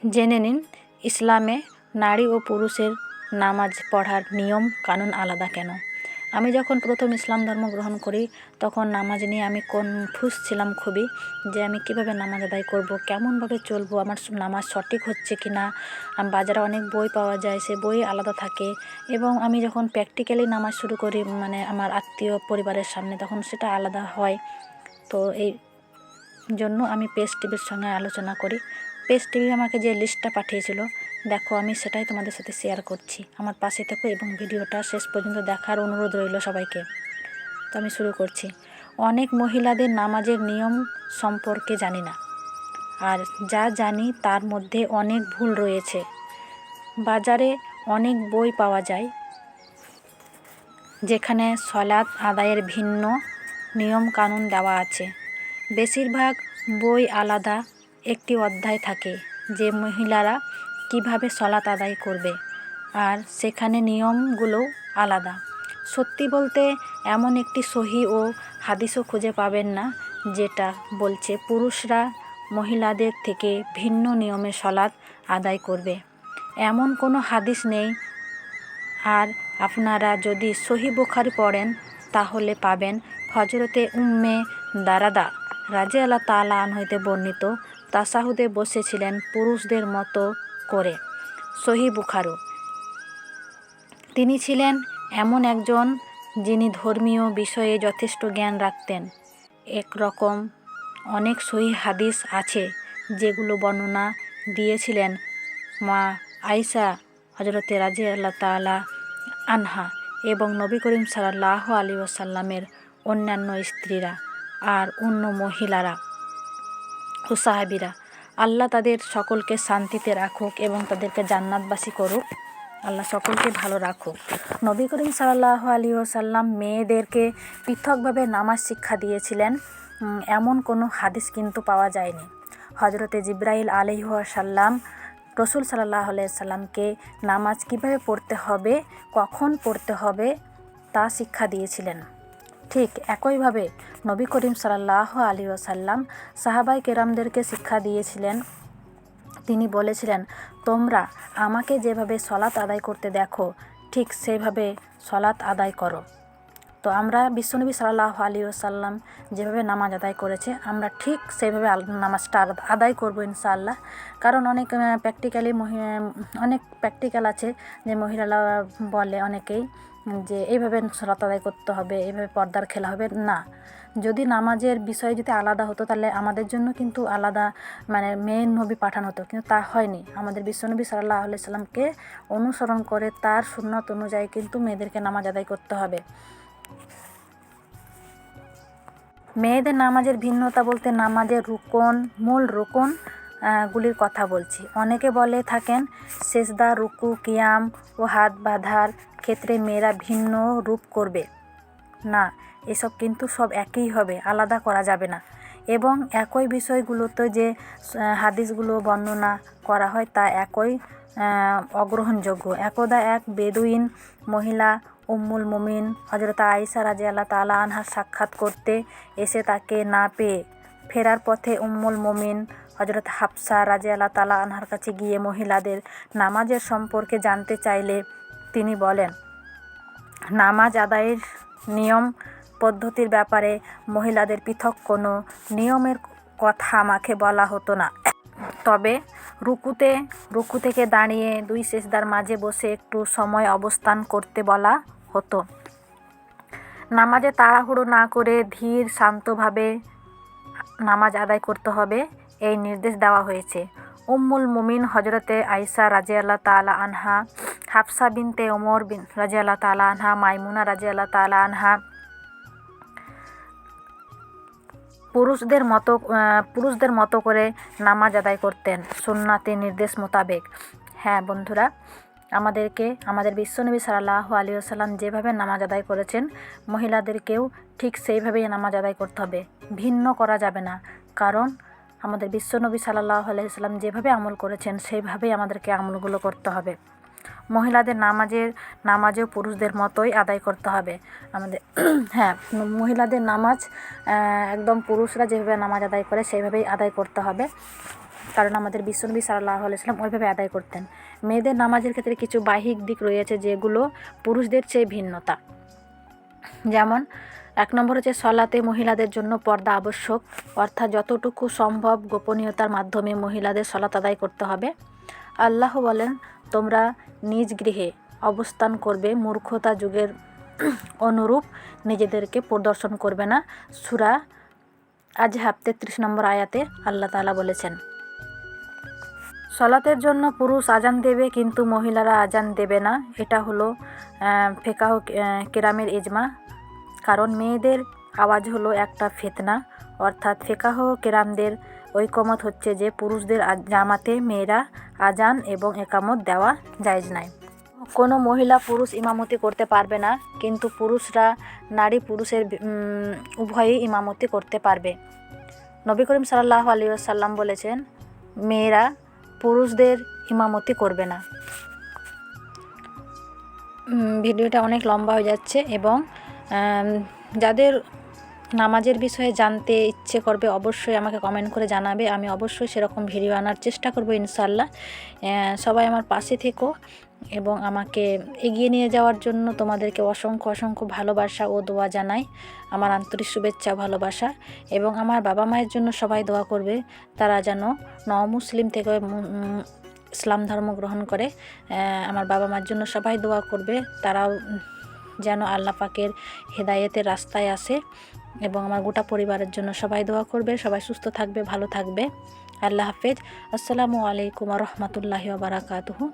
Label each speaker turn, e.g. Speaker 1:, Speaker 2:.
Speaker 1: জেনে নিন ইসলামে নারী ও পুরুষের নামাজ পড়ার নিয়ম কানুন আলাদা কেন। আমি যখন প্রথম ইসলাম ধর্ম গ্রহণ করি তখন নামাজ নিয়ে আমি কনফিউজ ছিলাম খুবই, যে আমি কিভাবে নামাজ আদায় করব, কেমনভাবে চলবো, আমার নামাজ সঠিক হচ্ছে কি না। বাজারে অনেক বই পাওয়া যায়, সে বই আলাদা থাকে, এবং আমি যখন প্র্যাকটিক্যালি নামাজ শুরু করি মানে আমার আত্মীয় পরিবারের সামনে, তখন সেটা আলাদা হয়। তো এই জন্য আমি পেস টিভির সঙ্গে আলোচনা করি। পেস টিভি আমাকে যে লিস্টটা পাঠিয়েছিল, দেখো আমি সেটাই তোমাদের সাথে শেয়ার করছি। আমার পাশে থেকো এবং ভিডিওটা শেষ পর্যন্ত দেখার অনুরোধ রইল সবাইকে। তো আমি শুরু করছি। অনেক মহিলাদের নামাজের নিয়ম সম্পর্কে জানি না, আর যা জানি তার মধ্যে অনেক ভুল রয়েছে। বাজারে অনেক বই পাওয়া যায় যেখানে সলাৎ আদায়ের ভিন্ন নিয়ম কানুন দেওয়া আছে। বেশিরভাগ বই আলাদা একটি অধ্যায় থাকে যে মহিলারা কিভাবে সলাৎ আদায় করবে, আর সেখানে নিয়মগুলোও আলাদা। সত্যি বলতে এমন একটি সহি ও হাদিসও খুঁজে পাবেন না যেটা বলছে পুরুষরা মহিলাদের থেকে ভিন্ন নিয়মে সলাৎ আদায় করবে। এমন কোনো হাদিস নেই। আর আপনারা যদি সহি বুখারী পড়েন তাহলে পাবেন হযরতে উম্মে দারাদা রাদিয়াল্লাহু তাআলা আনহা হইতে বর্ণিত, তাশাহুদে বসেছিলেন পুরুষদের মতো করে। সহি বুখারী। তিনি ছিলেন এমন একজন যিনি ধর্মীয় বিষয়ে যথেষ্ট জ্ঞান রাখতেন। একরকম অনেক সহি হাদিস আছে যেগুলো বর্ণনা দিয়েছিলেন মা আয়েশা হযরতে রাদিয়াল্লাহু তাআলা আনহা এবং নবী করিম সাল্লাল্লাহু আলাইহি ওয়াসাল্লামের অন্যান্য স্ত্রীরা আর অন্য মহিলারা ও সাহাবীরা। আল্লাহ তাদের সকলকে শান্তিতে রাখুক এবং তাদেরকে জান্নাতবাসী করুক। আল্লাহ সকলকে ভালো রাখুক। নবী করিম সাল্লাল্লাহু আলাইহি ওয়াসাল্লাম মেয়েদেরকে পৃথকভাবে নামাজ শিক্ষা দিয়েছিলেন এমন কোনো হাদিস কিন্তু পাওয়া যায়নি। হযরতে জিবরাইল আলাইহিস সালাম রাসূল সাল্লাল্লাহু আলাইহি সাল্লামকে নামাজ কিভাবে পড়তে হবে, কখন পড়তে হবে তা শিক্ষা দিয়েছিলেন। ঠিক একইভাবে নবী করিম সাল্লাল্লাহু আলাইহি ওয়াসাল্লাম সাহাবায়ে কেরামদেরকে শিক্ষা দিয়েছিলেন। তিনি বলেছিলেন, তোমরা আমাকে যেভাবে সলাৎ আদায় করতে দেখো ঠিক সেইভাবে সলাৎ আদায় করো। তো আমরা বিশ্বনবী সাল্লাল্লাহু আলাইহি ওয়াসাল্লাম যেভাবে নামাজ আদায় করেছে আমরা ঠিক সেইভাবে নামাজটা আদায় করব ইনশাআল্লাহ। কারণ অনেক প্র্যাকটিক্যাল আছে যে মহিলারা বলে অনেকেই যে এইভাবে সলাৎ আদায় করতে হবে, এইভাবে পর্দার খেলা হবে না। যদি নামাজের বিষয় যদি আলাদা হতো তাহলে আমাদের জন্য কিন্তু আলাদা মেয়ের নবী পাঠানো হতো, কিন্তু তা হয়নি। আমাদের বিশ্বনবী সাল্লাল্লাহু আলাইহি সাল্লামকে অনুসরণ করে তার সুন্নাত অনুযায়ী কিন্তু মেয়েদেরকে নামাজ আদায় করতে হবে। মেয়েদের নামাজের ভিন্নতা বলতে নামাজের মূল রুকন গুলির কথা বলছি। অনেকে বলে থাকেন সেজদা, রুকু, কিয়াম ও হাত বাঁধার ক্ষেত্রে মেয়েরা ভিন্ন রূপ করবে না। এসব কিন্তু সব একই হবে, আলাদা করা যাবে না। এবং একই বিষয়গুলোতে যে হাদিসগুলো বর্ণনা করা হয় তা একই অগ্রহণযোগ্য। একদা এক বেদুইন মহিলা উম্মুল মুমিন হযরত আয়েশা রাদিয়াল্লাহু তাআলা আনহার সাক্ষাৎ করতে এসে তাকে না পেয়ে ফেরার পথে উম্মুল মুমিন হযরত হাফসা রাদিয়াল্লাহু তাআলা আনহার কাছে গিয়ে মহিলাদের নামাজের সম্পর্কে জানতে চাইলে তিনি বলেন, নামাজ আদায়ের নিয়ম পদ্ধতির ব্যাপারে মহিলাদের পৃথক কোনো নিয়মের কথা আমাকে বলা হতো না। তবে রুকু থেকে দাঁড়িয়ে 2 সেজদার মাঝে বসে একটু সময় অবস্থান করতে বলা হতো। নামাজে তাড়াহুড়ো না করে ধীর শান্তভাবে নামাজ আদায় করতে হবে এই নির্দেশ দেওয়া হয়েছে। উম্মুল মুমিন হযরতে আয়েশা রাদিয়াল্লাহু তাআলা আনহা, হাফসা বিনতে ওমর রাদিয়াল্লাহু তাআলা আনহা, মাইমুনা রাদিয়াল্লাহু তাআলা আনহা পুরুষদের মতো করে নামাজ আদায় করতেন সুন্নাতে নির্দেশ মোতাবেক। হ্যাঁ বন্ধুরা, আমাদের বিশ্বনবী সাল্লাল্লাহু আলাইহি ওয়াসাল্লাম যেভাবে নামাজ আদায় করেছেন মহিলাদেরকেও ঠিক সেইভাবেই নামাজ আদায় করতে হবে, ভিন্ন করা যাবে না। কারণ আমাদের বিশ্বনবী সাল্লাল্লাহু আলাইহি ওয়াসাল্লাম যেভাবে আমল করেছেন সেইভাবেই আমাদেরকে আমলগুলো করতে হবে। মহিলাদের নামাজও পুরুষদের মতোই আদায় করতে হবে আমাদের। হ্যাঁ, মহিলাদের নামাজ একদম পুরুষরা যেভাবে নামাজ আদায় করে সেইভাবেই আদায় করতে হবে। কারণ আমাদের বিশ্বনবী সাল্লাল্লাহু আলাইহি ওয়াসাল্লাম ওইভাবে আদায় করতেন। মেয়েদের নামাজের ক্ষেত্রে কিছু বাহ্যিক দিক রয়েছে যেগুলো পুরুষদের চেয়ে ভিন্নতা। যেমন 1 নম্বর হচ্ছে সলাতে মহিলাদের জন্য পর্দা আবশ্যক, অর্থাৎ যতটুকু সম্ভব গোপনীয়তার মাধ্যমে মহিলাদের সলাত আদায় করতে হবে। আল্লাহ বলেন, তোমরা নিজ গৃহে অবস্থান করবে, মূর্খতা যুগের অনুরূপ নিজেদেরকে প্রদর্শন করবে না। সূরা আজহাব 33 নম্বর আয়াতে আল্লাহ তাআলা বলেছেন। সলাতের জন্য পুরুষ আজান দেবে কিন্তু মহিলারা আজান দেবে না, এটা হলো ফিকাহ কেরামের ইজমা। কারণ মেয়েদের আওয়াজ হলো একটা ফিতনা, অর্থাৎ ফিকাহ কেরামদের ঐকমত হচ্ছে যে পুরুষদের জামাতে মেয়েরা আজান এবং একামত দেওয়া জায়েজ নাই। কোনো মহিলা পুরুষ ইমামতি করতে পারবে না, কিন্তু পুরুষরা নারী পুরুষের উভয়ই ইমামতি করতে পারবে। নবী করিম সাল্লাল্লাহু আলাইহি ওয়াসাল্লাম বলেছেন, মেয়েরা পুরুষদের ইমামতি করবে না। ভিডিওটা অনেক লম্বা হয়ে যাচ্ছে এবং যাদের নামাজের বিষয়ে জানতে ইচ্ছে করবে অবশ্যই আমাকে কমেন্ট করে জানাবে, আমি অবশ্যই সেরকম ভিডিও আনার চেষ্টা করব ইনশাআল্লাহ। সবাই আমার পাশে থেকো এবং আমাকে এগিয়ে নিয়ে যাওয়ার জন্য তোমাদেরকে অসংখ্য অসংখ্য ভালোবাসা ও দোয়া জানাই, আমার আন্তরিক শুভেচ্ছা ভালোবাসা। এবং আমার বাবা মায়ের জন্য সবাই দোয়া করবে, তারা যেন মুসলিম থেকে ইসলাম ধর্ম গ্রহণ করে। আমার বাবা মার জন্য সবাই দোয়া করবে, তারাও যেন আল্লাহ পাকের হেদায়েতের রাস্তায় আসে। এবং আমার গোটা পরিবারের জন্য সবাই দোয়া করবে। সবাই সুস্থ থাকবে, ভালো থাকবে। আল্লাহ হাফেজ। আসসালামু আলাইকুম ওয়া রাহমাতুল্লাহি ওয়া বারাকাতুহু।